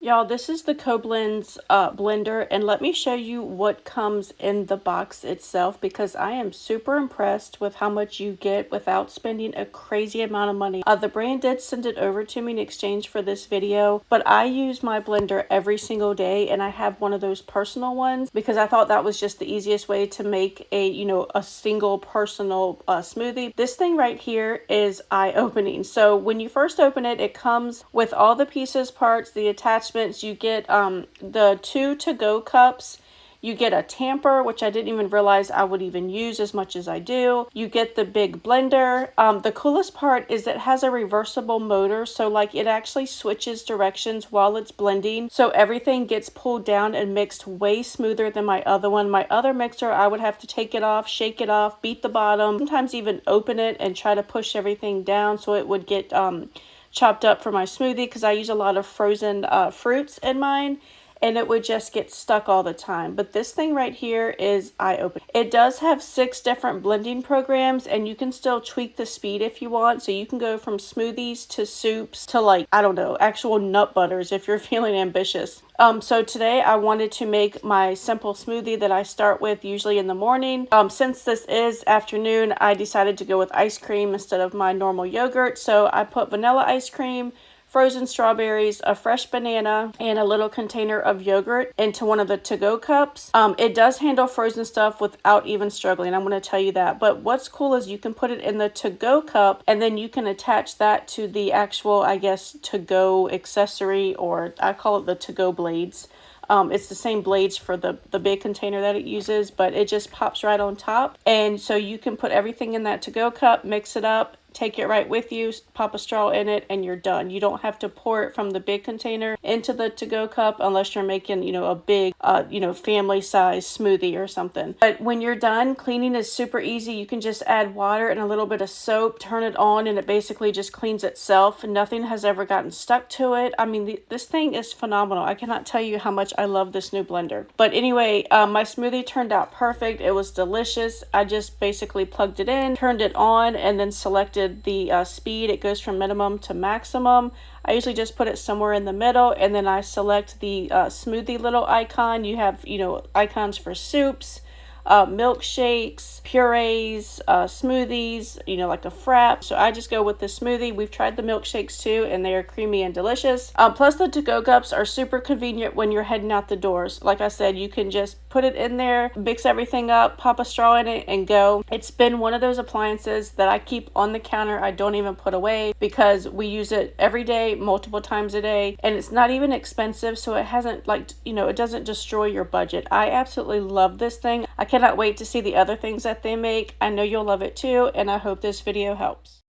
Y'all, this is the Koblenz blender, and let me show you what comes in the box itself because I am super impressed with how much you get without spending a crazy amount of money. The brand did send it over to me in exchange for this video, but I use my blender every single day, and I have one of those personal ones because I thought that was just the easiest way to make a single personal smoothie. This thing right here is eye-opening. So when you first open it, it comes with all the pieces, parts, the attachments. You get the 2 to-go cups. You get a tamper, which I didn't even realize I would even use as much as I do. You get the big blender. The coolest part is it has a reversible motor, so like it actually switches directions while it's blending, so everything gets pulled down and mixed way smoother than my other one. My other mixer, I would have to take it off, shake it off, beat the bottom, sometimes even open it and try to push everything down so it would get chopped up for my smoothie because I use a lot of frozen fruits in mine, and it would just get stuck all the time. But this thing right here is eye-opening. It does have 6 different blending programs, and you can still tweak the speed if you want. So you can go from smoothies to soups to, like, I don't know, actual nut butters if you're feeling ambitious. So today I wanted to make my simple smoothie that I start with usually in the morning. Since this is afternoon, I decided to go with ice cream instead of my normal yogurt. So I put vanilla ice cream, frozen strawberries, a fresh banana, and a little container of yogurt into one of the to-go cups. It does handle frozen stuff without even struggling. I'm going to tell you that. But what's cool is you can put it in the to-go cup, and then you can attach that to the actual, I guess, to-go accessory, or I call it the to-go blades. It's the same blades for the big container that it uses, but it just pops right on top. And so you can put everything in that to-go cup, mix it up, take it right with you, pop a straw in it, and you're done. You don't have to pour it from the big container into the to-go cup unless you're making, a big, family size smoothie or something. But when you're done, cleaning is super easy. You can just add water and a little bit of soap, turn it on, and it basically just cleans itself. Nothing has ever gotten stuck to it. I mean, this thing is phenomenal. I cannot tell you how much I love this new blender. But anyway, my smoothie turned out perfect. It was delicious. I just basically plugged it in, turned it on, and then selected the speed. It goes from minimum to maximum. I usually just put it somewhere in the middle, and then I select the smoothie little icon. You have, icons for soups, milkshakes, purees, smoothies, like a frap. So I just go with the smoothie. We've tried the milkshakes too, and they are creamy and delicious. Plus the to-go cups are super convenient when you're heading out the doors. Like I said, you can just put it in there, mix everything up, pop a straw in it, and go. It's been one of those appliances that I keep on the counter. I don't even put away because we use it every day, multiple times a day, and it's not even expensive, so it hasn't it doesn't destroy your budget. I absolutely love this thing. I cannot wait to see the other things that they make. I know you'll love it too, and I hope this video helps.